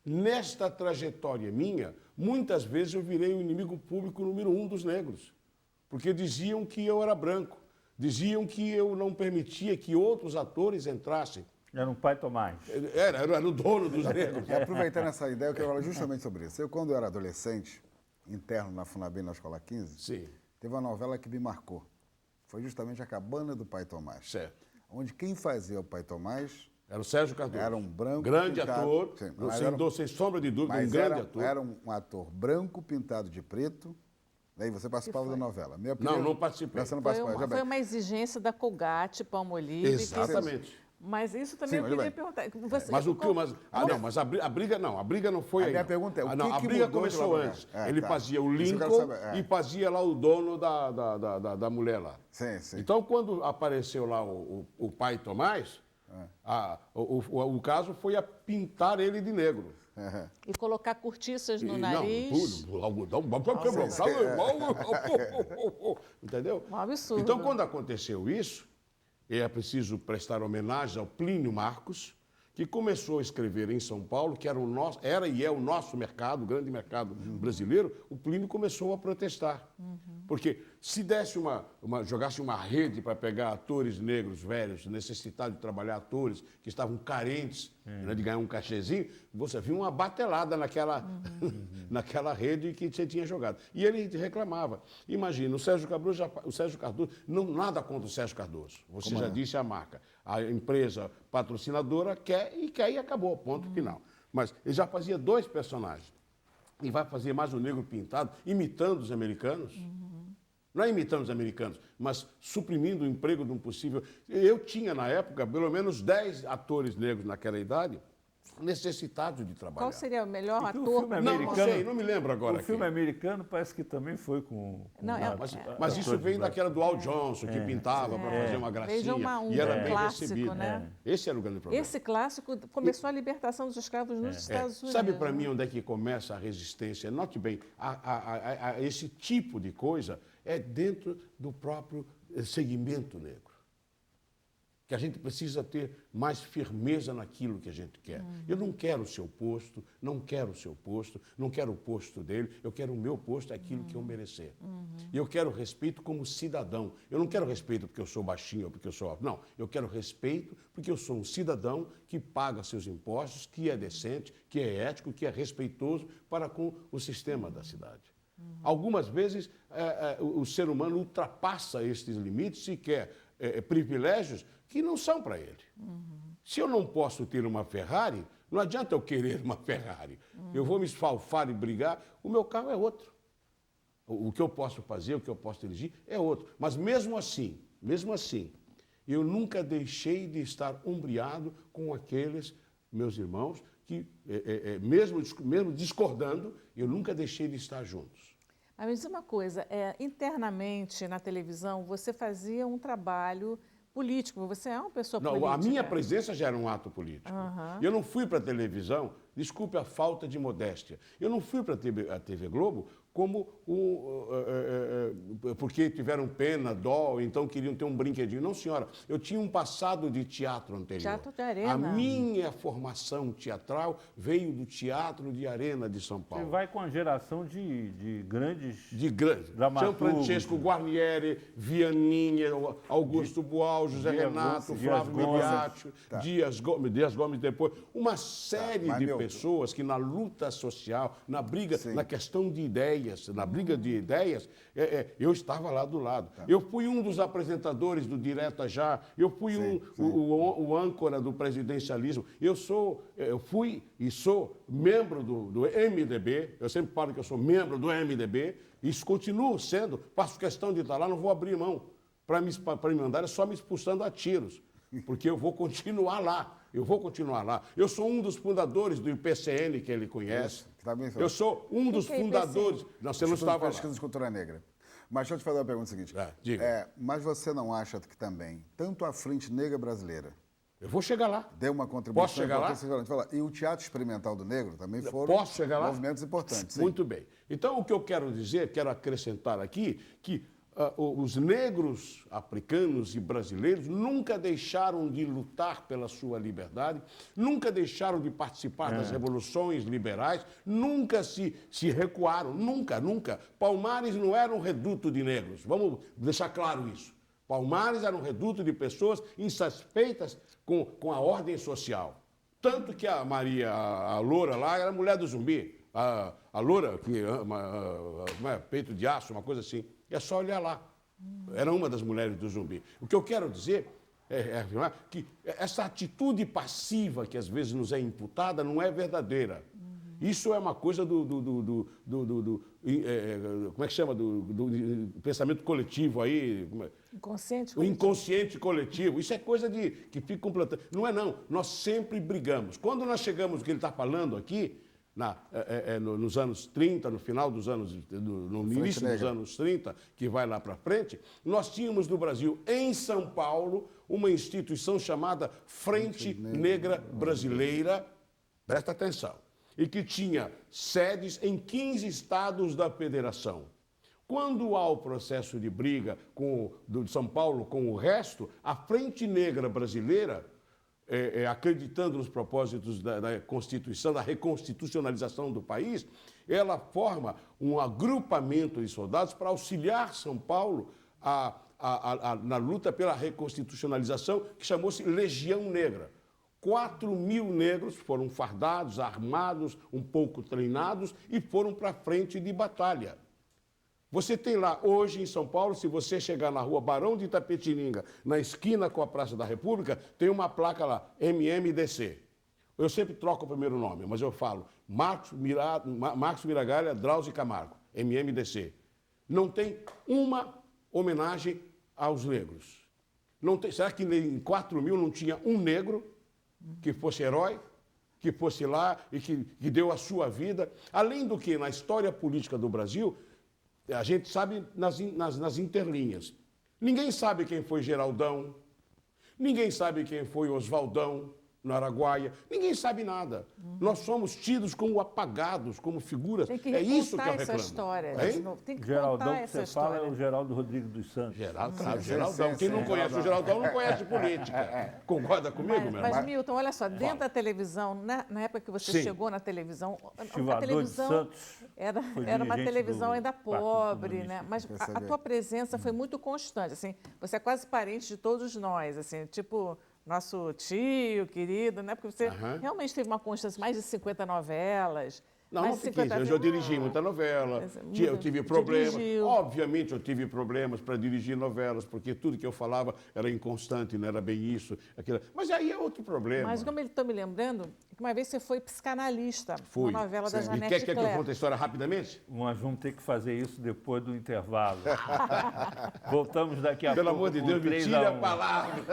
nesta trajetória minha, muitas vezes eu virei o inimigo público número 1 dos negros, porque diziam que eu era branco, diziam que eu não permitia que outros atores entrassem. Era um pai Tomás. Era o dono dos negros. E aproveitando essa ideia, eu quero falar justamente sobre isso. Eu, quando eu era adolescente, interno na Funabem, na Escola 15, Sim. teve uma novela que me marcou. Foi justamente A Cabana do Pai Tomás. Certo. Onde quem fazia o Pai Tomás Era o Sérgio Cardoso. era um branco grande pintado- ator, Sim, não, mas sem, era um- sem sombra de dúvida, um mas grande era, ator. era um ator branco pintado de preto. Daí você participava da novela. Minha primeira- não participei. Você não Foi participava, já uma, bem. foi uma exigência da Colgate, Palmolive. Exatamente. Mas isso também Sim, eu queria bem. perguntar. Você, Mas o que? Mas a briga não foi A aí. minha não. pergunta é, o não, que a que briga mudou de começou lá pra cá? antes. É, Ele tá. fazia o Isso eu quero Lincoln saber, é. e fazia lá o dono da mulher lá. Sim, sim. Então, quando apareceu lá o pai Tomás, o caso foi a pintar ele de negro. E colocar cortiças no E, nariz. Não, tudo, algodão, entendeu? Um absurdo. Então, quando aconteceu isso, é preciso prestar homenagem ao Plínio Marcos, que começou a escrever em São Paulo, que era e é o nosso mercado, o grande mercado brasileiro. O Plínio começou a protestar. Porque se desse jogasse uma rede para pegar atores negros velhos, necessitados de trabalhar atores que estavam carentes, né, de ganhar um cachezinho, você viu uma batelada naquela rede que você tinha jogado. E ele reclamava. Imagina, o Sérgio Cardoso, nada contra o Sérgio Cardoso. Você já disse a marca. A empresa patrocinadora quer e acabou, ponto final. Mas ele já fazia 2 personagens. E vai fazer mais um negro pintado, imitando os americanos. Não é imitando os americanos, mas suprimindo o emprego de um possível... Eu tinha, na época, pelo menos 10 atores negros naquela idade necessitados de trabalhar. Qual seria o melhor Porque o ator? filme Não americano- sei, não me lembro agora. O filme americano parece que também foi com Não, Mas isso vem daquela do Al Johnson, que pintava para fazer uma gracinha. Veja um e era bem clássico, recebido. né? Esse era o grande problema. Esse clássico começou a libertação dos escravos nos Estados Unidos. Sabe para mim onde é que começa a resistência? Note bem, esse tipo de coisa é dentro do próprio segmento negro. Que a gente precisa ter mais firmeza naquilo que a gente quer. Eu não quero o seu posto, não quero o seu posto, não quero o posto dele, eu quero o meu posto, aquilo que eu merecer. E eu quero respeito como cidadão. Eu não quero respeito porque eu sou baixinho ou porque eu sou alto. Não, eu quero respeito porque eu sou um cidadão que paga seus impostos, que é decente, que é ético, que é respeitoso para com o sistema da cidade. Algumas vezes o ser humano ultrapassa estes limites e quer privilégios que não são para ele. Se eu não posso ter uma Ferrari, não adianta eu querer uma Ferrari. Eu vou me esfalfar e brigar, o meu carro é outro. O que eu posso fazer, o que eu posso dirigir é outro. Mas mesmo assim, eu nunca deixei de estar ombreado com aqueles meus irmãos que, mesmo discordando, eu nunca deixei de estar juntos. Mas me diz uma coisa, internamente na televisão você fazia um trabalho político, você é uma pessoa Não, política. a minha presença já era um ato político. Eu não fui para a televisão, desculpe a falta de modéstia, eu não fui para a TV Globo como porque tiveram pena, dó, então queriam ter um brinquedinho. Não, senhora, eu tinha um passado de teatro anterior. Teatro de arena. A minha formação teatral veio do Teatro de Arena de São Você Paulo. vai com a geração de grandes... De grande. São dramaturgos. Francesco Guarnieri, Vianinha, Augusto Boal, José Dias Renato, Gomes, Flávio Dias Gomes. Miliaccio, Tá. Dias Gomes depois. Uma série mas, de meu, pessoas que na luta social, na briga, Sim. na questão de ideias, na briga de ideias, eu estava lá do lado. Eu fui um dos apresentadores do Direta Já, eu fui o âncora do presidencialismo. Eu fui e sou membro do MDB, eu sempre falo que eu sou membro do MDB, isso continuo sendo, faço questão de estar lá, não vou abrir mão. Para me mandar é só me expulsando a tiros, porque eu vou continuar lá. Eu sou um dos fundadores do IPCN, que ele conhece. Isso, que tá bem falado. Eu sou um dos que é fundadores. Não, você não Instituto estava de Pesquisa lá. de Cultura Negra. Mas deixa eu te fazer uma pergunta seguinte. Diga. Mas você não acha que também, tanto a Frente Negra Brasileira Eu vou chegar lá. deu uma contribuição Posso chegar lá? importante, e o Teatro Experimental do Negro também foram Posso chegar lá? movimentos importantes. Sim. Muito bem. Então, o que eu quero dizer, quero acrescentar aqui, que os negros africanos e brasileiros nunca deixaram de lutar pela sua liberdade, nunca deixaram de participar das revoluções liberais, nunca se recuaram, nunca. Palmares não era um reduto de negros, vamos deixar claro isso. Palmares era um reduto de pessoas insatisfeitas com a ordem social. Tanto que a Maria, a loura lá, era mulher do Zumbi. A loura, peito de aço, uma coisa assim. É só olhar lá. Era uma das mulheres do Zumbi. O que eu quero dizer é afirmar que essa atitude passiva que às vezes nos é imputada não é verdadeira. Isso é uma coisa como é que chama? Do pensamento coletivo aí. Inconsciente O coletivo. inconsciente coletivo. Isso é coisa que fica completando. Não é não. Nós sempre brigamos. Quando nós chegamos, o que ele está falando aqui, nos anos 30, no final dos anos, no início dos anos 30, que vai lá para frente, nós tínhamos no Brasil, em São Paulo, uma instituição chamada Frente Negra Brasileira, presta atenção, e que tinha sedes em 15 estados da federação. Quando há o processo de briga de São Paulo com o resto, a Frente Negra Brasileira, acreditando nos propósitos da Constituição, da reconstitucionalização do país, ela forma um agrupamento de soldados para auxiliar São Paulo na luta pela reconstitucionalização, que chamou-se Legião Negra. 4.000 negros foram fardados, armados, um pouco treinados e foram para a frente de batalha. Você tem lá, hoje em São Paulo, se você chegar na rua Barão de Itapetininga, na esquina com a Praça da República, tem uma placa lá, MMDC. Eu sempre troco o primeiro nome, mas eu falo Marcos Miragalha, Drauzio Camargo, MMDC. Não tem uma homenagem aos negros. Não tem, será que em 4.000 não tinha um negro que fosse herói, que fosse lá e que deu a sua vida? Além do que, na história política do Brasil, a gente sabe nas interlinhas. Ninguém sabe quem foi Geraldão, ninguém sabe quem foi Oswaldão no Araguaia, ninguém sabe nada. Nós somos tidos como apagados, como figuras. Tem que é isso que eu essa reclamo. história. Tem que Geraldão contar que essa você fala história. é o Geraldo Rodrigues dos Santos. Geraldão. Quem não conhece o Geraldão não conhece política. Concorda comigo, meu Mas, irmão? Milton, olha só, dentro da televisão, na época que você Sim. chegou na televisão, a Estivador de televisão Santos era foi uma dirigente televisão do ainda Partido pobre, Comunista. né? Mas a Perceber. tua presença foi muito constante, assim, você é quase parente de todos nós, assim, tipo nosso tio, querido, né? Porque você realmente teve uma constância, mais de 50 novelas. Não, mais não de fiquei. 50 Eu já dirigi muita novela, eu tive problemas. Dirigiu. Obviamente eu tive problemas para dirigir novelas, porque tudo que eu falava era inconstante, não era bem isso, aquilo. Mas aí é outro problema. Mas como eu estou me lembrando, que uma vez você foi psicanalista Fui. numa novela da E Janete quer que eu Claire. conte a história rapidamente? Nós vamos ter que fazer isso depois do intervalo. Voltamos daqui a Pelo pouco. amor de com Deus, me 3 tire a a 1. palavra.